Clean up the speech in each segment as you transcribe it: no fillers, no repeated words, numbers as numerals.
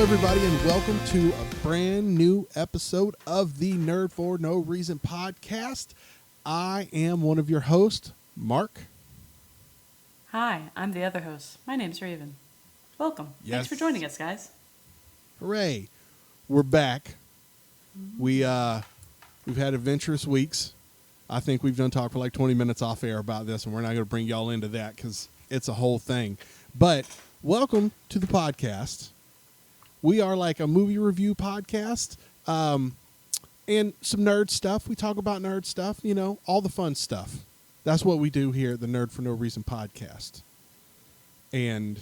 everybody, and welcome to a brand new episode of the Nerd for No Reason podcast. I am one of your hosts, Mark. Hi, I'm the other host. My name's Raven. Welcome. Yes. Thanks for joining us, guys. Hooray. We're back. We've had adventurous weeks. I think we've done talk for like 20 minutes off air about this, and we're not going to bring y'all into that because it's a whole thing. But welcome to the podcast. We are like a movie review podcast and some nerd stuff. We talk about nerd stuff, you know, all the fun stuff. That's what we do here at the Nerd for No Reason podcast. And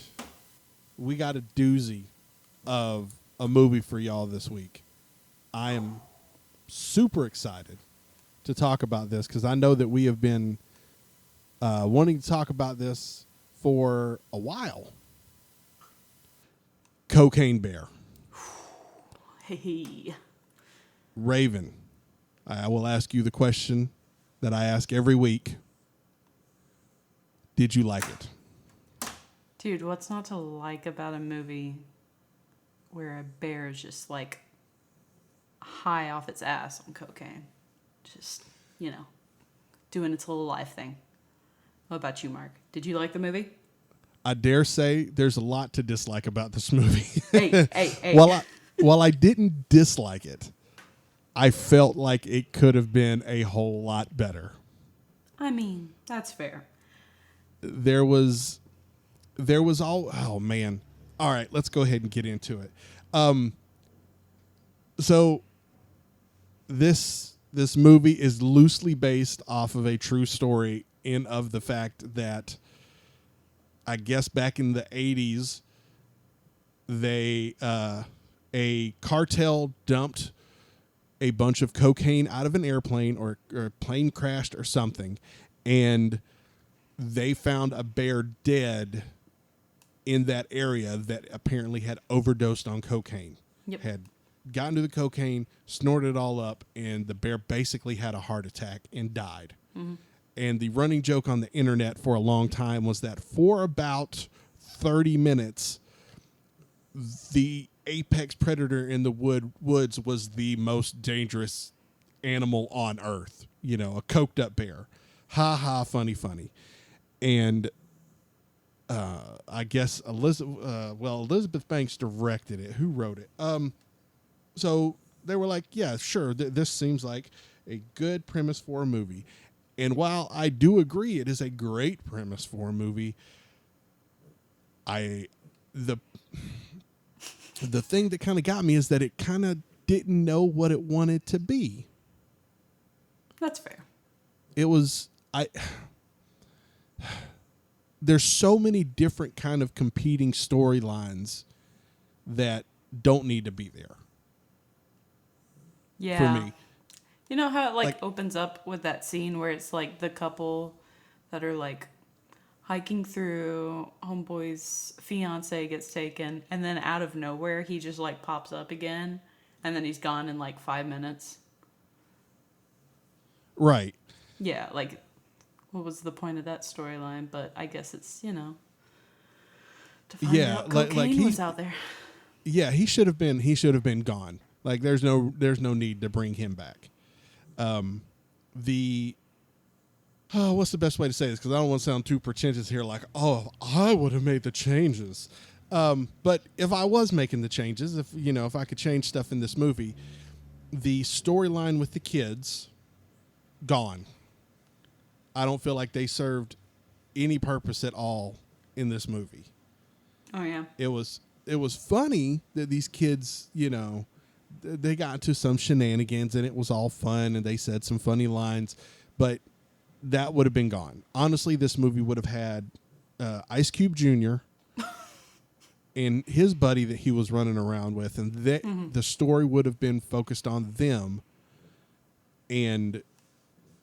we got a doozy of a movie for y'all this week. I am super excited to talk about this because I know that we have been wanting to talk about this for a while. Cocaine Bear. Hey. Raven, I will ask you the question that I ask every week. Did you like it? Dude, what's not to like about a movie where a bear is just like high off its ass on cocaine? Just, you know, doing its little life thing. What about you, Mark? Did you like the movie? I dare say there's a lot to dislike about this movie. Hey. While I didn't dislike it, I felt like it could have been a whole lot better. I mean, that's fair. There was oh man. All right, let's go ahead and get into it. So this movie is loosely based off of a true story in of the fact that I guess back in the 80s a cartel dumped a bunch of cocaine out of an airplane or a plane crashed or something, and they found a bear dead in that area that apparently had overdosed on cocaine. Yep. Had gotten to the cocaine, snorted it all up, and the bear basically had a heart attack and died. Mm-hmm. And the running joke on the internet for a long time was that for about 30 minutes, the apex predator in the woods was the most dangerous animal on earth. You know, a coked up bear. Ha ha, funny. And I guess Elizabeth Banks directed it. Who wrote it? So they were like, yeah, sure, this seems like a good premise for a movie. And while I do agree it is a great premise for a movie, the thing that kind of got me is that it kind of didn't know what it wanted to be. That's fair. There's so many different kind of competing storylines that don't need to be there. Yeah. For me. You know how it like opens up with that scene where it's like the couple that are like hiking through, homeboy's fiance gets taken, and then out of nowhere he just like pops up again, and then he's gone in like 5 minutes. Right. Yeah, like what was the point of that storyline? But I guess it's, you know, to find out cocaine was out there. Yeah, he should have been gone. Like there's no need to bring him back. What's the best way to say this? Because I don't want to sound too pretentious here. Like, oh, I would have made the changes. But if I was making the changes, if I could change stuff in this movie, the storyline with the kids, gone. I don't feel like they served any purpose at all in this movie. Oh yeah. It was funny that these kids, they got into some shenanigans and it was all fun and they said some funny lines, but that would have been gone. Honestly, this movie would have had Ice Cube Jr. and his buddy that he was running around with, and the story would have been focused on them. And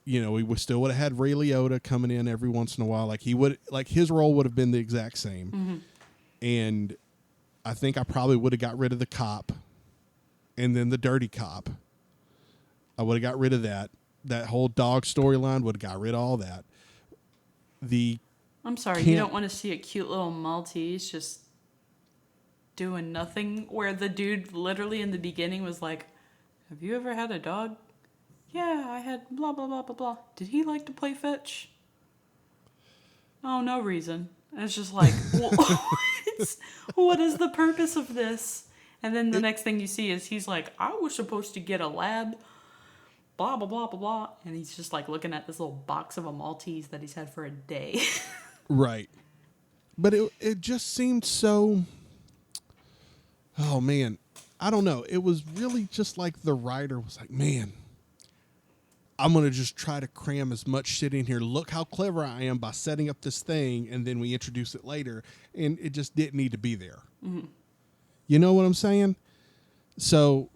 we still would have had Ray Liotta coming in every once in a while. His role would have been the exact same. Mm-hmm. And I think I probably would have got rid of the cop and then the dirty cop. I would have got rid of that. That whole dog storyline would have got rid of all that. I'm sorry, you don't want to see a cute little Maltese just doing nothing, where the dude literally in the beginning was like, have you ever had a dog? Yeah, I had blah, blah, blah, blah, blah. Did he like to play fetch? Oh, no reason. And it's just like, what is the purpose of this? And then the next thing you see is he's like, I was supposed to get a lab, blah, blah, blah, blah, blah. And he's just like looking at this little box of a Maltese that he's had for a day. Right. But it just seemed so, oh man, I don't know. It was really just like the writer was like, man, I'm going to just try to cram as much shit in here. Look how clever I am by setting up this thing, and then we introduce it later. And it just didn't need to be there. Mm-hmm. You know what I'm saying? So,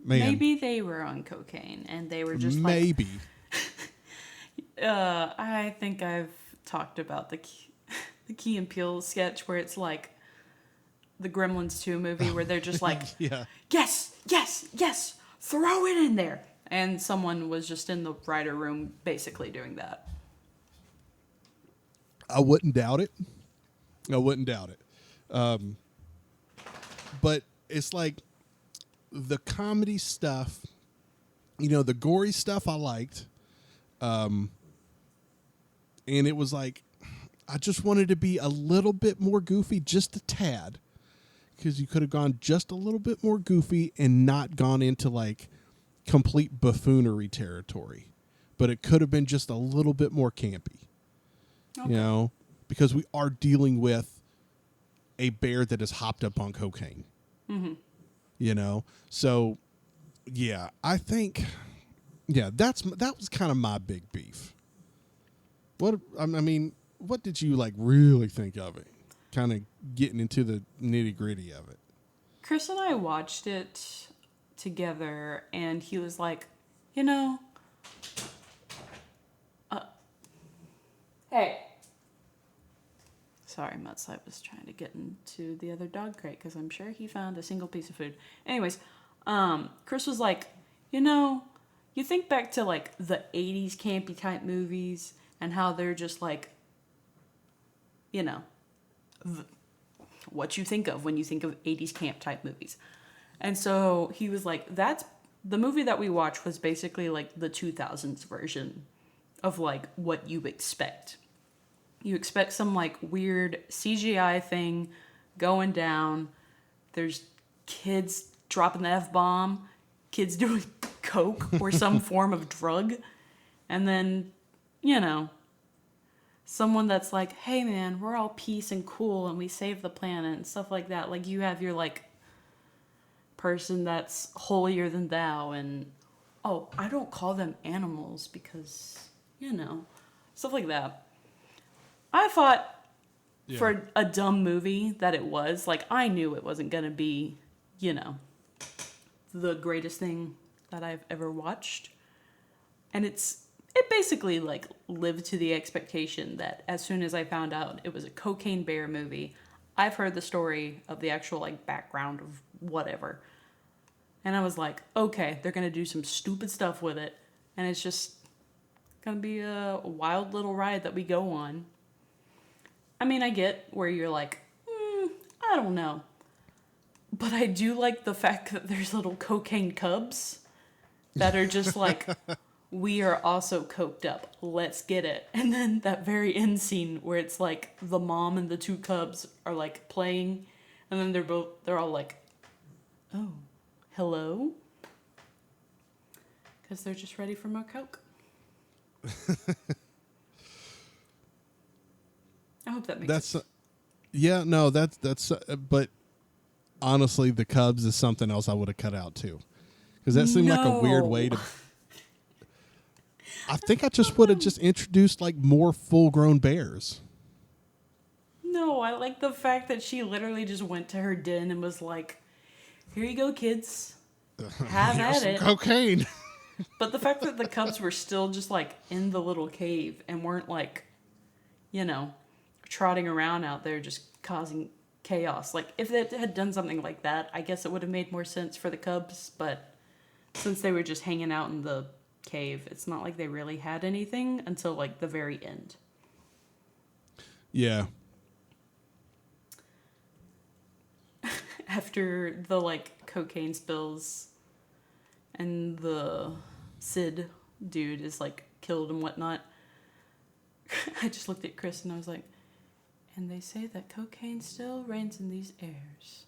man. Maybe they were on cocaine, and they were just maybe. I think I've talked about the Key and Peele sketch where it's like the Gremlins 2 movie where they're just like, yeah. Yes, yes, yes, throw it in there. And someone was just in the writer room basically doing that. I wouldn't doubt it. But it's like the comedy stuff, the gory stuff I liked. And it was like, I just wanted to be a little bit more goofy, just a tad. Because you could have gone just a little bit more goofy and not gone into like complete buffoonery territory, but it could have been just a little bit more campy, because we are dealing with a bear that is hopped up on cocaine, so yeah, I think, that was kind of my big beef. What did you like really think of it? Kind of getting into the nitty gritty of it. Chris and I watched it together, and he was like, hey. Sorry, Mutz, I was trying to get into the other dog crate because I'm sure he found a single piece of food. Anyways, Chris was like, you think back to like the 80s campy type movies and how they're just like, what you think of when you think of 80s camp type movies. And so he was like, that's the movie that we watched was basically like the 2000s version of like what you expect. You expect some like weird CGI thing going down. There's kids dropping the F-bomb, kids doing coke or some form of drug. And then, someone that's like, hey man, we're all peace and cool and we save the planet and stuff like that. Like you have your like person that's holier than thou, and I don't call them animals because stuff like that. I thought for a dumb movie that it was, like, I knew it wasn't gonna be the greatest thing that I've ever watched, and it basically like lived to the expectation that as soon as I found out it was a cocaine bear movie, I've heard the story of the actual like background of whatever. And I was like, okay, they're going to do some stupid stuff with it. And it's just going to be a wild little ride that we go on. I mean, I get where you're like, I don't know. But I do like the fact that there's little cocaine cubs that are just like, we are also coked up. Let's get it. And then that very end scene where it's like the mom and the two cubs are like playing. And then they're all like, oh. Hello? Because they're just ready for more coke. I hope that makes sense. But honestly, the Cubs is something else I would have cut out too. Because that seemed like a weird way to... I think I just would have just introduced like more full-grown bears. No, I like the fact that she literally just went to her den and was like, here you go, kids. Have at it. Cocaine. But the fact that the Cubs were still just like in the little cave and weren't like, trotting around out there just causing chaos. Like if they had done something like that, I guess it would have made more sense for the Cubs. But since they were just hanging out in the cave, it's not like they really had anything until like the very end. Yeah. after the like cocaine spills and the Sid dude is like killed and whatnot, I just looked at Chris and I was like, and they say that cocaine still reigns in these airs.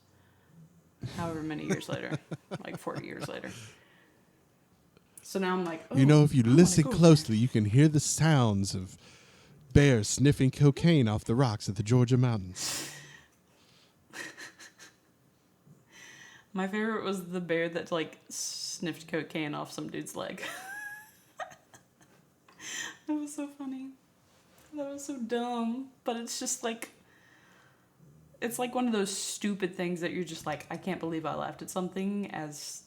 However many years later, like 40 years later. So now I'm like, oh, you know, if you I wanna listen go closely, you can hear the sounds of bears sniffing cocaine off the rocks of the Georgia mountains. My favorite was the bear that like sniffed cocaine off some dude's leg. That was so funny. That was so dumb. But it's just like, it's like one of those stupid things that you're just like, I can't believe I laughed at something as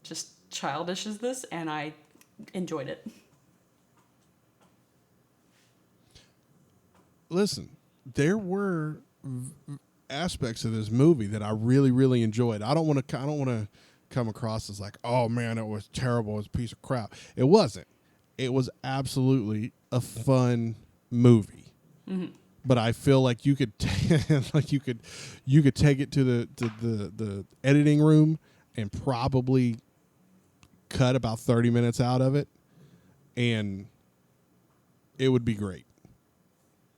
just childish as this, and I enjoyed it. Listen, there were aspects of this movie that I really, really enjoyed. I don't want to come across as like, oh man, it was terrible, it was a piece of crap. It wasn't. It was absolutely a fun movie. Mm-hmm. But I feel like you could you could take it to the editing room and probably cut about 30 minutes out of it, and it would be great.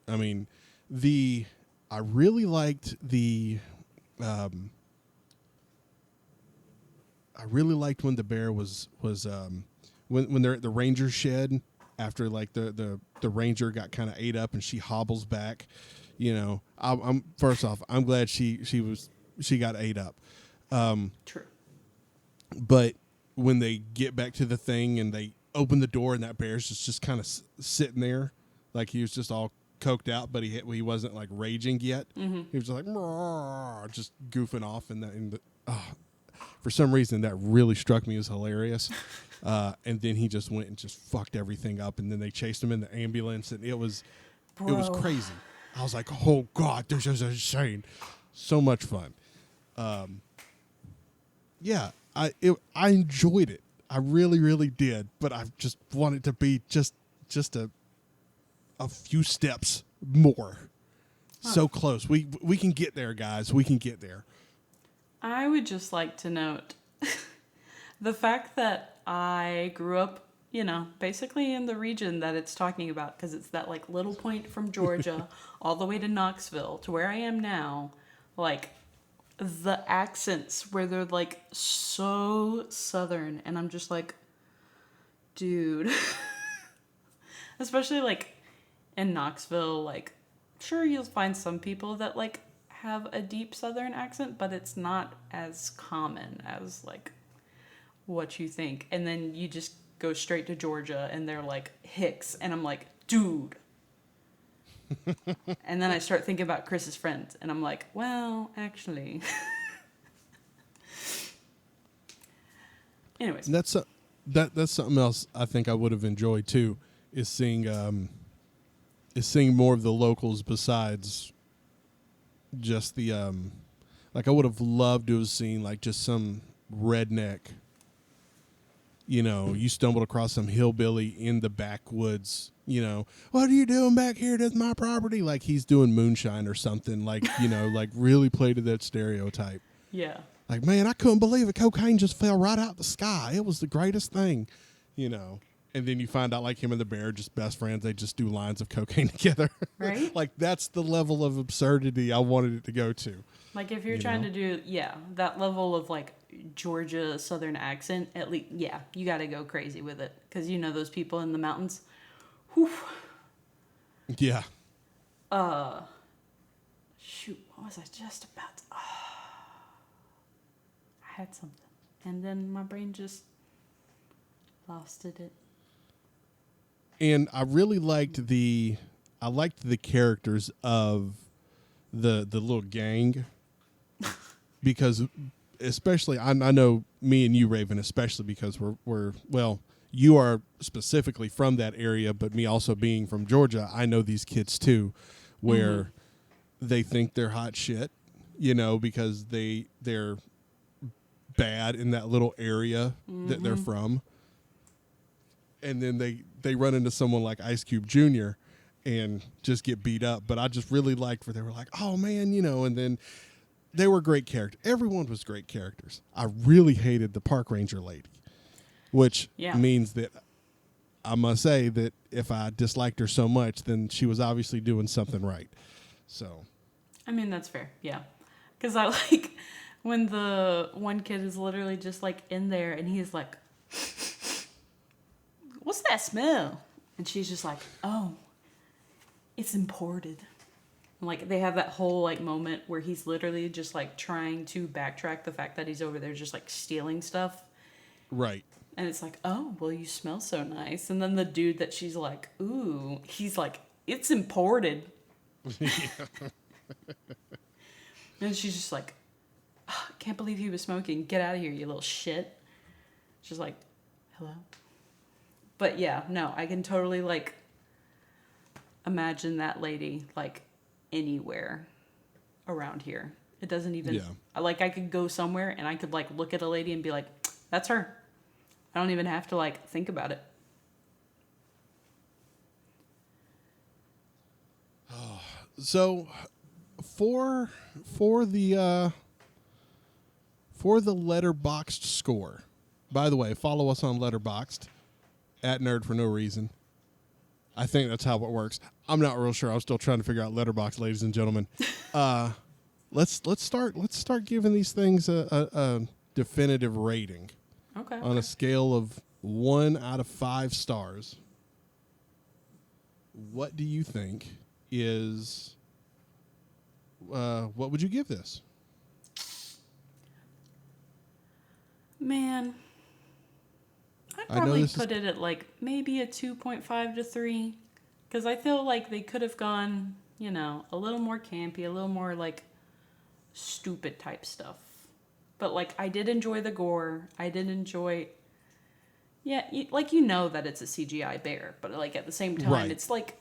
I mean, I really liked when the bear was when they're at the ranger shed after like the ranger got kind of ate up and she hobbles back. You know, I'm first off, I'm glad she got ate up. True. But when they get back to the thing and they open the door and that bear's just kind of sitting there, like he was just all coked out, but he wasn't like raging yet. Mm-hmm. He was just like just goofing off, and for some reason that really struck me as hilarious. And then he just went and just fucked everything up, and then they chased him in the ambulance, and it was crazy. I was like, oh god, this is insane. So much fun. Yeah, I enjoyed it. I really, really did, but I just wanted to be just a few steps more. So close. We can get there, guys. We can get there. I would just like to note the fact that I grew up, you know, basically in the region that it's talking about, because it's that like little point from Georgia all the way to Knoxville to where I am now. Like the accents where they're like so southern, and I'm just like, dude. Especially like in Knoxville, like sure you'll find some people that like have a deep southern accent, but it's not as common as like what you think. And then you just go straight to Georgia and they're like Hicks, and I'm like, dude. And then I start thinking about Chris's friends, and I'm like, well, actually. Anyways, that's something else I think I would have enjoyed too, is seeing more of the locals besides just the like I would have loved to have seen like just some redneck, you know, you stumbled across some hillbilly in the backwoods, you know, what are you doing back here? That's my property. Like he's doing moonshine or something, like, you know, like really play to that stereotype. yeah. Like, man, I couldn't believe it. Cocaine just fell right out the sky. It was the greatest thing, you know. And then you find out like him and the bear are just best friends. They just do lines of cocaine together. Right? Like that's the level of absurdity I wanted it to go to. Like if you're trying to do, that level of like Georgia southern accent, at least, you got to go crazy with it. Because you know those people in the mountains. Whew. Yeah. Shoot, what was I just about to... I had something. And then my brain just lost it. And I really liked the characters of the little gang, because especially I know me and you, Raven, especially because we're well, you are specifically from that area, but me also being from Georgia, I know these kids too, where they think they're hot shit, you know, because they're bad in that little area that they're from. And then they run into someone like Ice Cube Jr. and just get beat up. But I just really liked where they were like, oh man, you know, and then they were great characters. Everyone was great characters. I really hated the park ranger lady, which means that I must say that if I disliked her so much, then she was obviously doing something right. So, I mean, that's fair. Yeah. Because I like when the one kid is literally just like in there and he's like, what's that smell? And she's just like, oh, it's imported. And, like, they have that whole like moment where he's literally just like trying to backtrack the fact that he's over there just like stealing stuff. Right. And it's like, oh, well, you smell so nice. And then the dude that she's like, ooh, he's like, it's imported. And she's just like, oh, can't believe he was smoking. Get out of here, you little shit. She's like, hello? But yeah, no, I can totally like imagine that lady like anywhere around here. It doesn't even, like I could go somewhere and I could like look at a lady and be like, that's her. I don't even have to like think about it. So for the Letterboxd score. By the way, follow us on Letterboxd at Nerd for no reason. I think that's how it works. I'm not real sure. I'm still trying to figure out Letterboxd, ladies and gentlemen. Let's start giving these things a definitive rating. Okay. On a scale of 1 out of 5 stars. What do you think is? What would you give this? Man, I'd probably put it at like maybe a 2.5 to 3. Because I feel like they could have gone, you know, a little more campy, a little more like stupid type stuff. But like I did enjoy the gore. I did enjoy, like you know that it's a CGI bear. But like at the same time, it's like,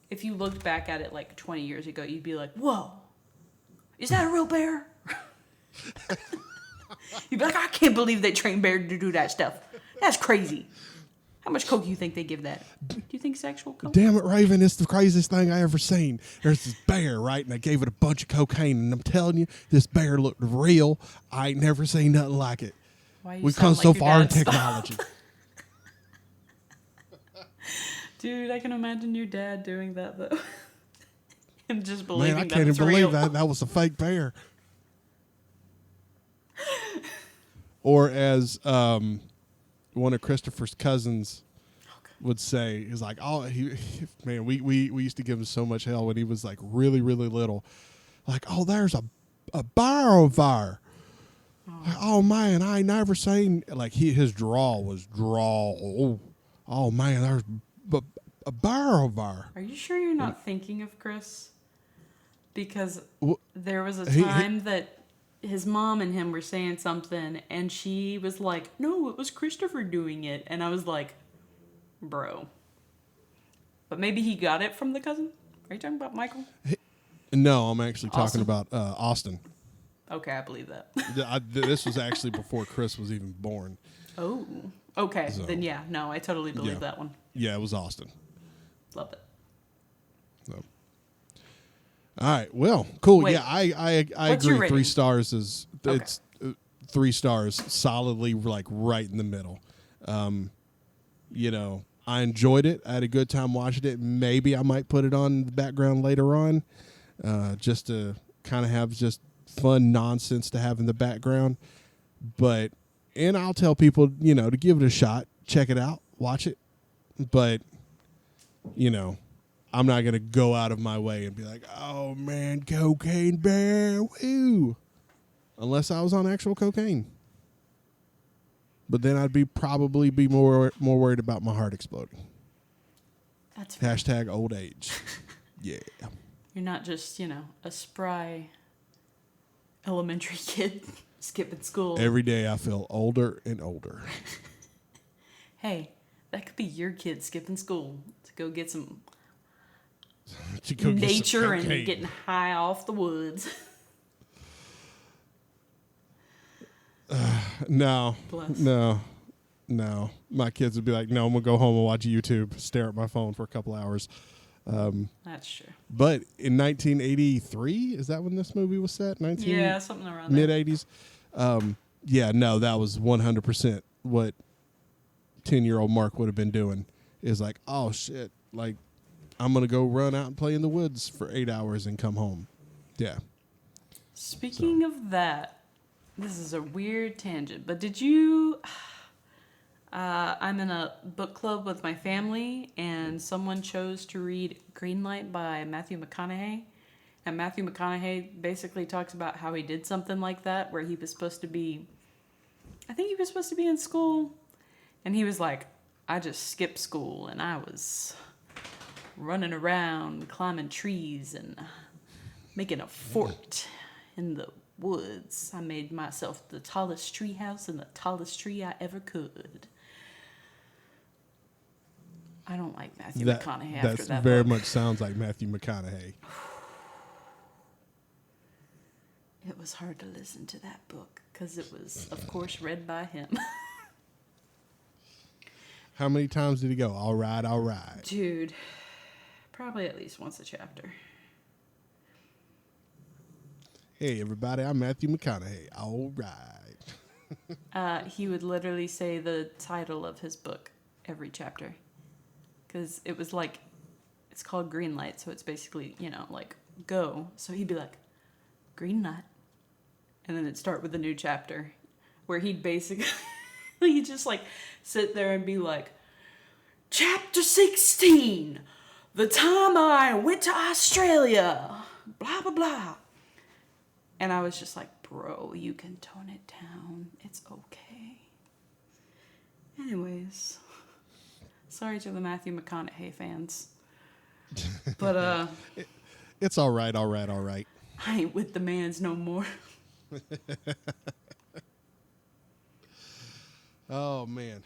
if you looked back at it like 20 years ago, you'd be like, whoa, is that a real bear? You'd be like, I can't believe they trained bears to do that stuff. That's crazy. How much coke do you think they give that? Do you think it's actual coke? Damn it, Raven, it's the craziest thing I ever seen. There's this bear, right? And they gave it a bunch of cocaine. And I'm telling you, this bear looked real. I ain't never seen nothing like it. We've come so far in technology. Dude, I can imagine your dad doing that, though. And just believing Man, I that can't it's even believe real. that was a fake bear. Or as one of Christopher's cousins would say, he's like, oh, man, we used to give him so much hell when he was like really, really little. Like, oh, there's a bear over there. Oh man, I ain't never seen, like his drawl was drawl. Oh man, there's a bear over there. Are you sure you're not thinking of Chris? Because there was a time that his mom and him were saying something, and she was like, no, it was Christopher doing it. And I was like, bro. But maybe he got it from the cousin? Are you talking about Michael? No, I'm actually talking about Austin. Okay, I believe that. This was actually before Chris was even born. Oh, okay. So, then yeah, no, I totally believe that one. Yeah, it was Austin. Love it. So. All right. Well, cool. Wait, yeah, I agree. 3 stars is it's 3 stars, solidly like right in the middle. You know, I enjoyed it. I had a good time watching it. Maybe I might put it on in the background later on, just to kind of have just fun nonsense to have in the background. And I'll tell people, you know, to give it a shot, check it out, watch it. But, you know, I'm not going to go out of my way and be like, oh, man, cocaine bear, woo. Unless I was on actual cocaine. But then I'd probably be more worried about my heart exploding. That's fair. Hashtag old age. Yeah. You're not just, you know, a spry elementary kid skipping school. Every day I feel older and older. Hey, that could be your kid skipping school to go get some Go nature and getting high off the woods. No. Bless. No. My kids would be like, no, I'm going to go home and watch YouTube, stare at my phone for a couple hours. That's true. But in 1983, is that when this movie was set? Yeah, something around mid there. 80s. Yeah, no, that was 100% what 10-year-old Mark would have been doing. Is like, oh shit, like I'm gonna go run out and play in the woods for 8 hours and come home. Yeah. Speaking of that, this is a weird tangent, but did you? I'm in a book club with my family, and someone chose to read Greenlight by Matthew McConaughey. And Matthew McConaughey basically talks about how he did something like that, where he was supposed to be, I think he was supposed to be in school, and he was like, I just skipped school, and I was running around, climbing trees, and making a fort in the woods. I made myself the tallest tree house and the tallest tree I ever could. I don't like Matthew McConaughey after that. That very book. much sounds like Matthew McConaughey. It was hard to listen to that book because it was, of course, read by him. How many times did he go? All right, all right. Dude, probably at least once a chapter. Hey, everybody, I'm Matthew McConaughey. All right. He would literally say the title of his book every chapter. Because it was like, it's called Greenlight, so it's basically, like, go. So he'd be like, Green Light. And then it'd start with a new chapter. Where he'd basically, he'd just like sit there and be like, Chapter 16, the time I went to Australia, blah, blah, blah. And I was just like, bro, you can tone it down. It's okay. Anyways, sorry to the Matthew McConaughey fans. But, it's all right, all right, all right. I ain't with the mans no more. Oh, man.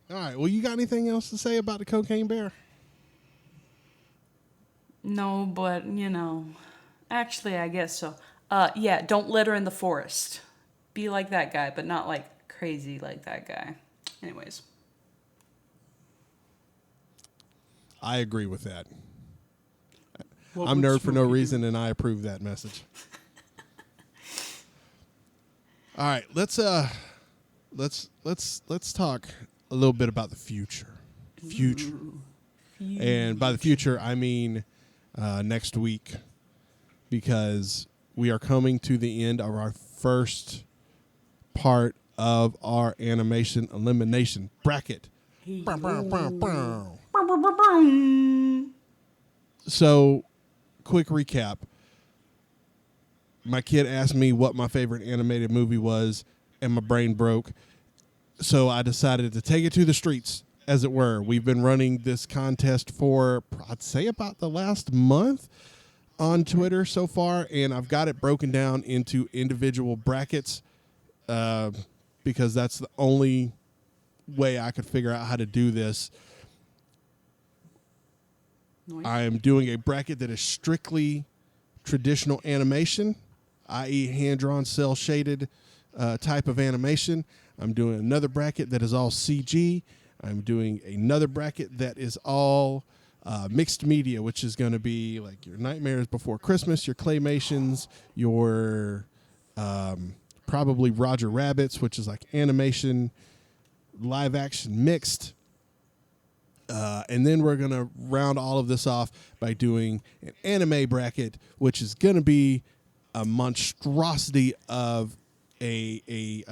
All right. Well, you got anything else to say about the Cocaine Bear? No, but, actually, I guess so. Yeah, don't litter in the forest. Be like that guy, but not like crazy like that guy. Anyways. I agree with that. What I'm would Nerd for no Smokey do? reason, and I approve that message. All right, let's talk a little bit about the future. Future. And by the future, I mean next week, because we are coming to the end of our first part of our animation elimination bracket. Bow, bow, bow, bow. So, quick recap. My kid asked me what my favorite animated movie was, and my brain broke. So I decided to take it to the streets, as it were. We've been running this contest for, I'd say, about the last month on Twitter so far, and I've got it broken down into individual brackets because that's the only way I could figure out how to do this. Nice. I am doing a bracket that is strictly traditional animation, i.e. hand-drawn, cel-shaded type of animation. I'm doing another bracket that is all CG. I'm doing another bracket that is all mixed media, which is going to be like your Nightmares Before Christmas, your Claymations, your probably Roger Rabbits, which is like animation, live action mixed. And then we're going to round all of this off by doing an anime bracket, which is going to be a monstrosity of a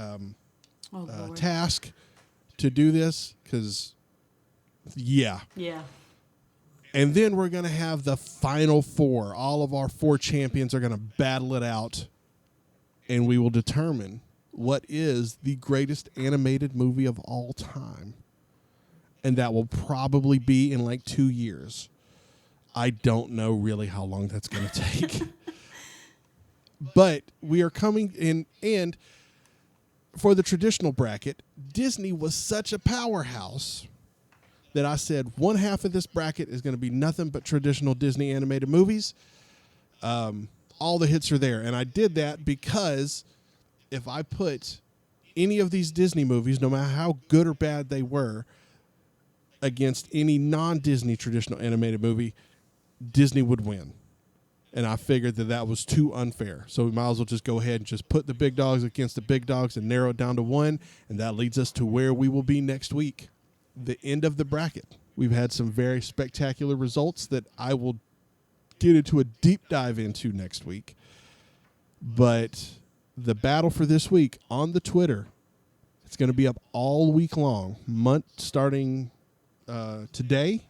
task to do this, because, yeah. Yeah. And then we're going to have the final four. All of our four champions are going to battle it out, and we will determine what is the greatest animated movie of all time. And that will probably be in like 2 years. I don't know really how long that's going to take. But we are coming in, and for the traditional bracket, Disney was such a powerhouse that I said one half of this bracket is going to be nothing but traditional Disney animated movies. All the hits are there. And I did that because if I put any of these Disney movies, no matter how good or bad they were, against any non-Disney traditional animated movie, Disney would win. And I figured that was too unfair. So we might as well just go ahead and just put the big dogs against the big dogs and narrow it down to one. And that leads us to where we will be next week, the end of the bracket. We've had some very spectacular results that I will get into a deep dive into next week. But the battle for this week on the Twitter, it's going to be up all week long, starting today,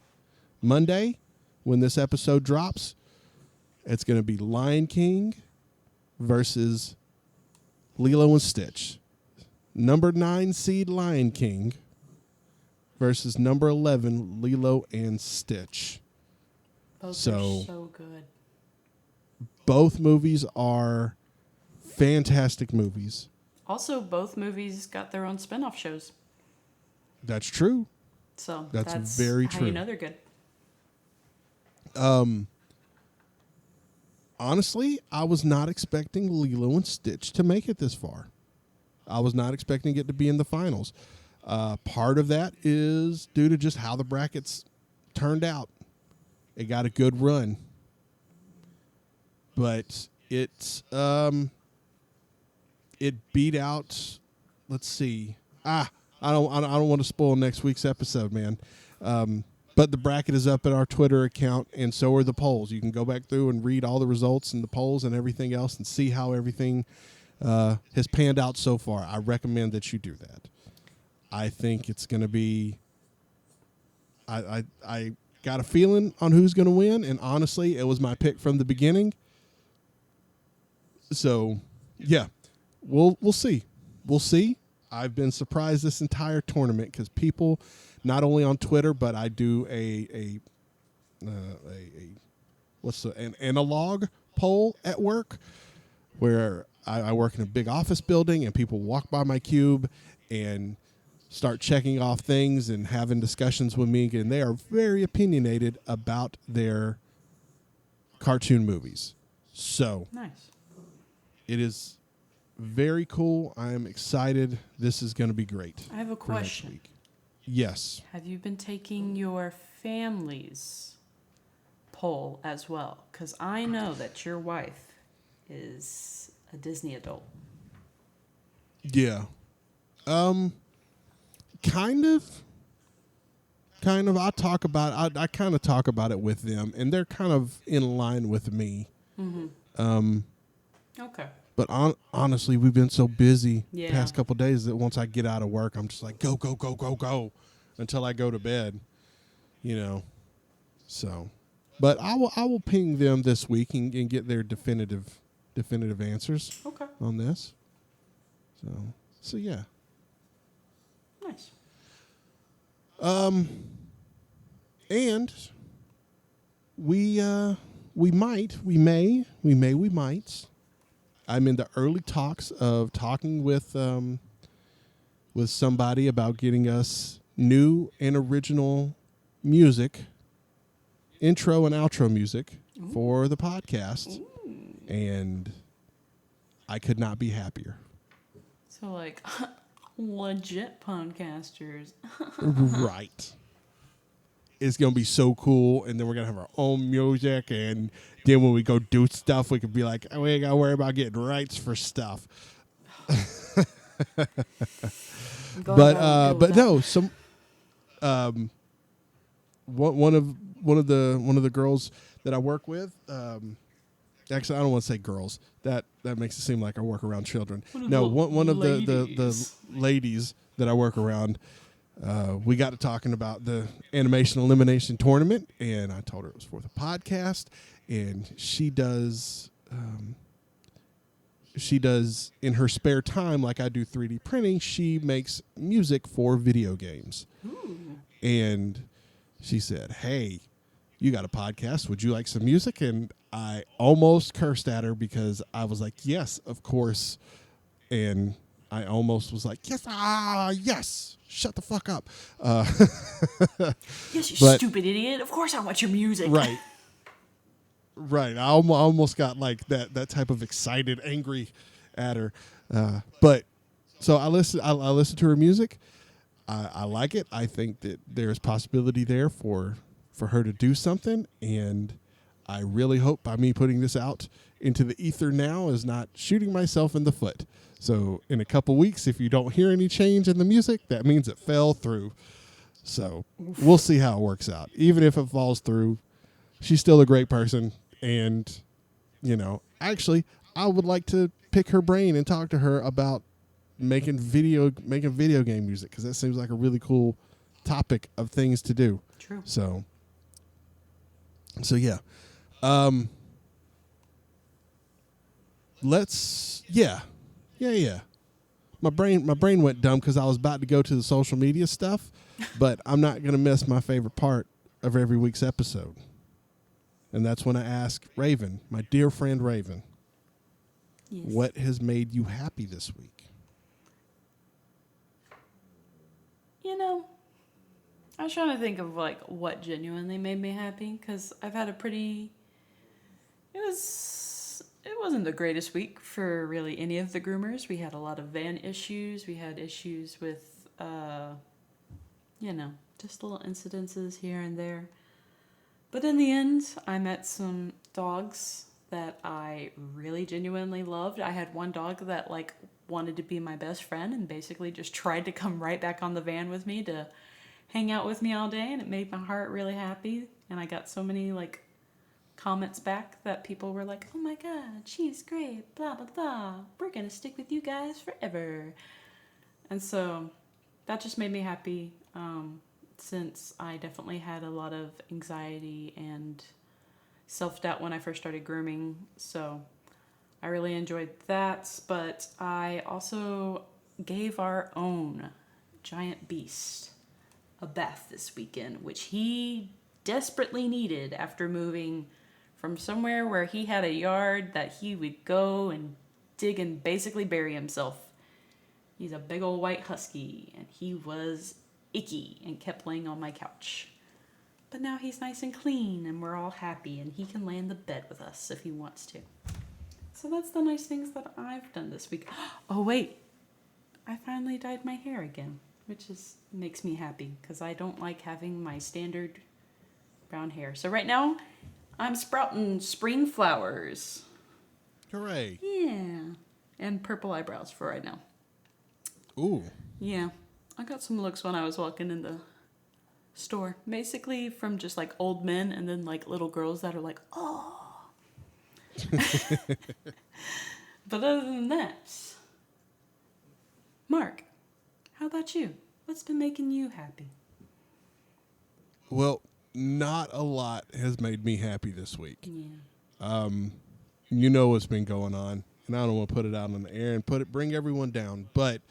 Monday, when this episode drops. It's going to be Lion King versus Lilo and Stitch. Number 9 seed Lion King versus number 11 Lilo and Stitch. Both are so good. Both movies are fantastic movies. Also, both movies got their own spin-off shows. That's true. So that's very true. How you know they're good. Honestly, I was not expecting Lilo and Stitch to make it this far. I was not expecting it to be in the finals. Part of that is due to just how the brackets turned out. It got a good run. But it beat out, let's see. I don't want to spoil next week's episode, man. But the bracket is up at our Twitter account, and so are the polls. You can go back through and read all the results and the polls and everything else and see how everything has panned out so far. I recommend that you do that. I think it's going to be I got a feeling on who's going to win, and honestly, it was my pick from the beginning. So, yeah, we'll see. We'll see. I've been surprised this entire tournament because people, not only on Twitter, but I do an analog poll at work where I work in a big office building and people walk by my cube and start checking off things and having discussions with me, and they are very opinionated about their cartoon movies. So nice. It is very cool. I am excited. This is going to be great. I have a question. Yes. Have you been taking your family's poll as well? Because I know that your wife is a Disney adult. Yeah. Kind of. I talk about. I kind of talk about it with them, and they're kind of in line with me. Mm-hmm. Okay. But honestly, we've been so busy the past couple of days that once I get out of work, I'm just like, go, go, go, go, go, until I go to bed, you know. So, but I will ping them this week and get their definitive answers on this. So yeah. Nice. And we might. I'm in the early talks of talking with somebody about getting us new and original music, intro and outro music for the podcast. And I could not be happier. So like legit podcasters. Right. It's going to be so cool, and then we're going to have our own music, and then when we go do stuff, we could be like, oh, we ain't got to worry about getting rights for stuff. But no, some one of the girls that I work with, actually I don't want to say girls. That makes it seem like I work around children. One of the ladies that I work around. We got to talking about the animation elimination tournament, and I told her it was for the podcast. And she does in her spare time, like I do 3D printing. She makes music for video games. Ooh. And she said, "Hey, you got a podcast? Would you like some music?" And I almost cursed at her because I was like, "Yes, of course," and I almost was like, yes, shut the fuck up. Yes, you stupid idiot. Of course I want your music. Right. Right. I almost got like that type of excited, angry at her. But so I listen to her music. I like it. I think that there's possibility there for her to do something. And I really hope by me putting this out into the ether now is not shooting myself in the foot. So in a couple weeks, if you don't hear any change in the music, that means it fell through. So we'll see how it works out. Even if it falls through, she's still a great person. And, actually, I would like to pick her brain and talk to her about making video game music, because that seems like a really cool topic of things to do. True. So yeah. Yeah. My brain went dumb because I was about to go to the social media stuff, but I'm not going to miss my favorite part of every week's episode. And that's when I ask Raven, my dear friend Raven, Yes. What has made you happy this week? I was trying to think of what genuinely made me happy, because I've had it wasn't the greatest week for really any of the groomers. We had a lot of van issues. We had issues with, just little incidences here and there. But in the end, I met some dogs that I really genuinely loved. I had one dog that wanted to be my best friend and basically just tried to come right back on the van with me to hang out with me all day, and it made my heart really happy. And I got so many comments back that people were like, "Oh my god, she's great, blah blah blah, we're gonna stick with you guys forever." And so that just made me happy, since I definitely had a lot of anxiety and self-doubt when I first started grooming. So I really enjoyed that. But I also gave our own giant beast a bath this weekend, which he desperately needed after moving from somewhere where he had a yard that he would go and dig and basically bury himself. He's a big old white husky, and he was icky and kept laying on my couch. But now he's nice and clean, and we're all happy, and he can lay in the bed with us if he wants to. So that's the nice things that I've done this week. Oh wait, I finally dyed my hair again, which makes me happy, because I don't like having my standard brown hair. So right now, I'm sprouting spring flowers. Hooray. Yeah. And purple eyebrows for right now. Ooh. Yeah. I got some looks when I was walking in the store. Basically from just old men, and then little girls that are like, oh. But other than that, Mark, how about you? What's been making you happy? Well, not a lot has made me happy this week. Yeah. You know what's been going on, and I don't want to put it out on the air and bring everyone down, but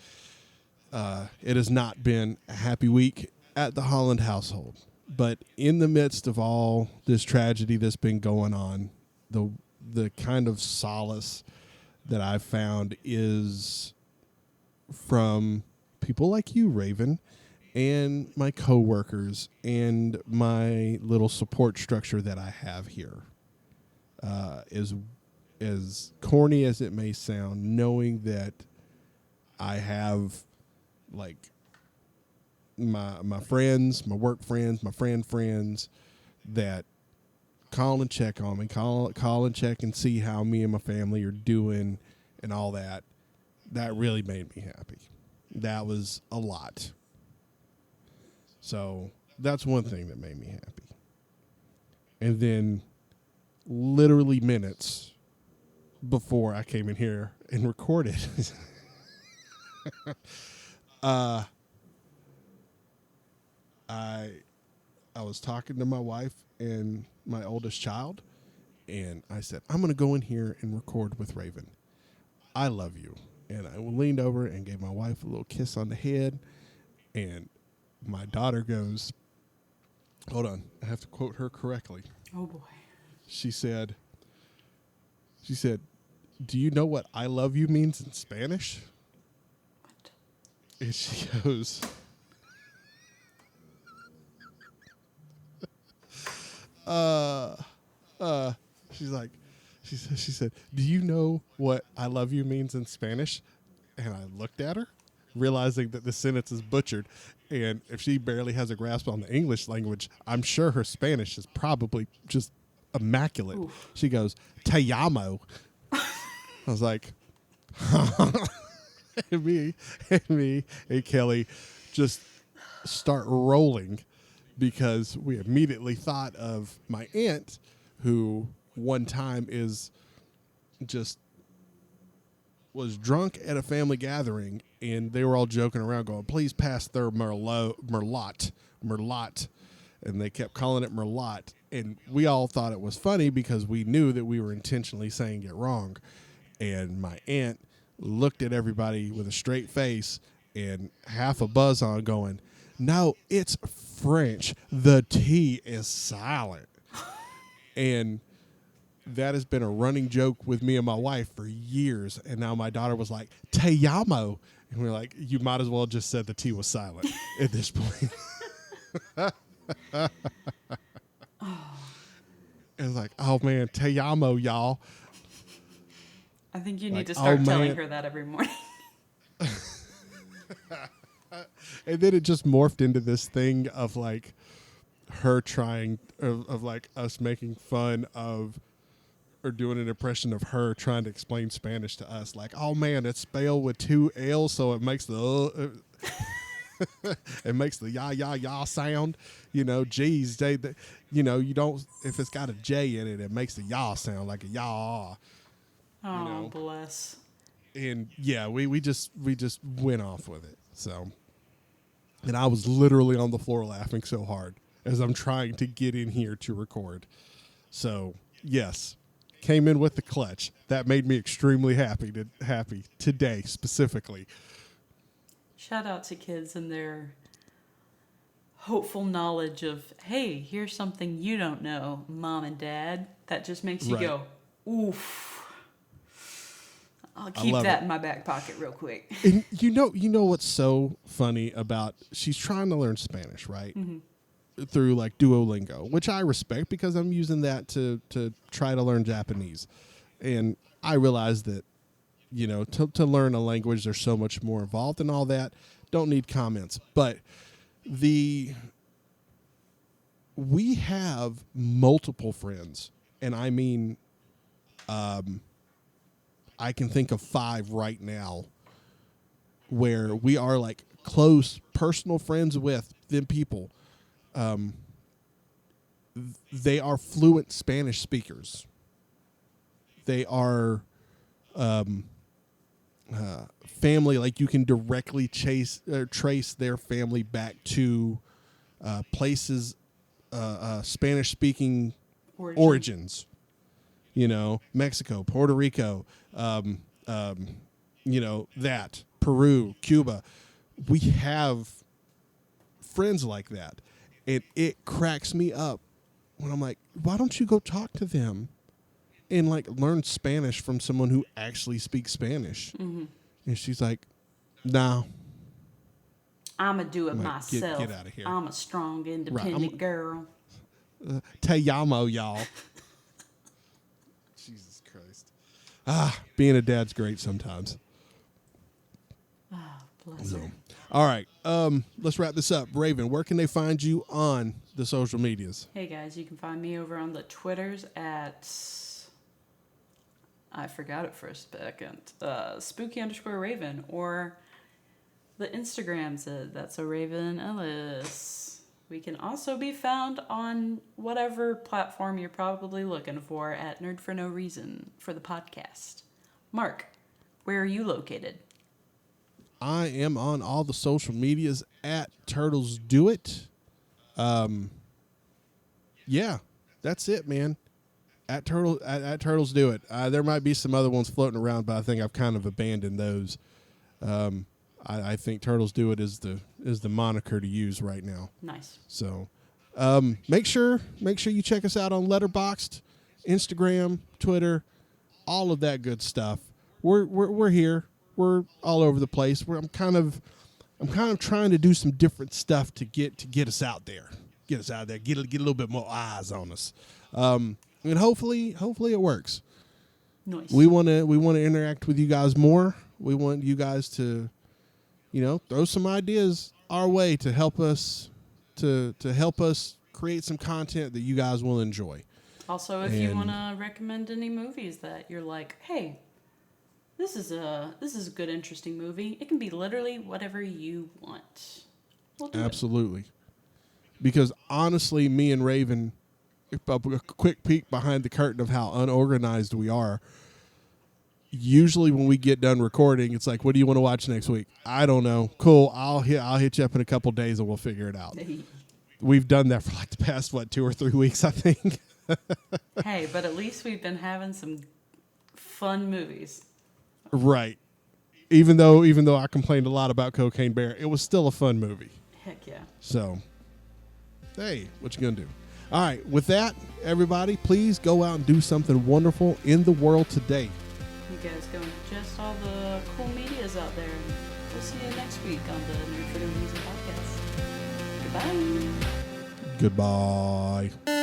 it has not been a happy week at the Holland household. But in the midst of all this tragedy that's been going on, the kind of solace that I've found is from people like you, Raven, and my coworkers, and my little support structure that I have here. As corny as it may sound, knowing that I have my friends, my work friends, my friends that call and check on me, call and check and see how me and my family are doing and all that. That really made me happy. That was a lot. So that's one thing that made me happy. And then literally minutes before I came in here and recorded, I was talking to my wife and my oldest child, and I said, I'm going to go in here and record with Raven. I love you. And I leaned over and gave my wife a little kiss on the head, and my daughter goes, hold on, I have to quote her correctly. Oh boy. She said, do you know what I love you means in Spanish? What? And she goes, she said, do you know what I love you means in Spanish? And I looked at her, realizing that the sentence is butchered. And if she barely has a grasp on the English language, I'm sure her Spanish is probably just immaculate. Oof. She goes, "Te amo." I was like, and me and Kelly just start rolling because we immediately thought of my aunt, who one time was drunk at a family gathering, and they were all joking around going, "Please pass their merlot. And they kept calling it merlot. And we all thought it was funny because we knew that we were intentionally saying it wrong. And my aunt looked at everybody with a straight face and half a buzz on going, "No, it's French. The T is silent." And that has been a running joke with me and my wife for years. And now my daughter was like, "Te amo." And we're like, you might as well just said the T was silent at this point. It's like, oh man, te amo, y'all. I think you need Like, to start oh, telling man. her that every morning. And then it just morphed into this thing of like her trying of like us making fun of or doing an impression of her trying to explain Spanish to us. Like, oh man, it's spelled with 2 L's, so it makes the it makes the ya sound. You know, G's, you know, you don't, if it's got a J in it, it makes the ya sound like a ya. Oh, know. bless. And yeah, we just went off with it. So, and I was literally on the floor laughing so hard as I'm trying to get in here to record. So yes, came in with the clutch. That made me extremely happy today specifically. Shout out to kids and their hopeful knowledge of, hey, here's something you don't know, mom and dad. That just makes you Right. go, oof. I'll I keep love that it. in my back pocket real quick. And you know what's so funny about, she's trying to learn Spanish, right? Mm-hmm. Through like Duolingo, which I respect because I'm using that to try to learn Japanese. And I realize that, you know, to learn a language, there's so much more involved and all that. Don't need comments. But we have multiple friends, and I mean, I can think of 5 right now where we are like close personal friends with them people. They are fluent Spanish speakers. They are family, like you can directly trace their family back to places, Spanish speaking origins. You know, Mexico, Puerto Rico, you know, that, Peru, Cuba. We have friends like that. And it cracks me up when I'm like, why don't you go talk to them and like learn Spanish from someone who actually speaks Spanish? Mm-hmm. And she's like, no. I'm going to do it I'm like, myself. get outta here. I'm a strong, independent girl. Te amo, y'all. Jesus Christ. Being a dad's great sometimes. Bless her. All right. Let's wrap this up. Raven, where can they find you on the social medias? Hey guys, you can find me over on the Twitters at, I forgot it for a second, spooky_Raven, or the Instagrams, that's a Raven Ellis. We can also be found on whatever platform you're probably looking for at Nerd for No Reason for the podcast. Mark, where are you located? I am on all the social medias at Turtles Do It. Yeah, that's it, man. At Turtles Do It. There might be some other ones floating around, but I think I've kind of abandoned those. I think Turtles Do It is the moniker to use right now. Nice. So, make sure you check us out on Letterboxd, Instagram, Twitter, all of that good stuff. We're here. We're all over the place. I'm kind of trying to do some different stuff to get us out there. Get us out there. Get a little bit more eyes on us. And hopefully it works. Nice. We want to interact with you guys more. We want you guys to, you know, throw some ideas our way to help us create some content that you guys will enjoy. Also, if you And- want to recommend any movies that you're like, hey, this is a good, interesting movie. It can be literally whatever you want. We'll do it. Absolutely. Because honestly, me and Raven, a quick peek behind the curtain of how unorganized we are. Usually when we get done recording, it's like, what do you want to watch next week? I don't know. Cool. I'll hit you up in a couple days and we'll figure it out. We've done that for like the past, 2 or 3 weeks, I think. Hey, but at least we've been having some fun movies. Right. Even though I complained a lot about Cocaine Bear, it was still a fun movie. Heck yeah. So, hey, what you gonna do? All right. With that, everybody, please go out and do something wonderful in the world today. You guys go and ingest all the cool medias out there. And we'll see you next week on the Nerd for the Reason podcast. Goodbye. Goodbye.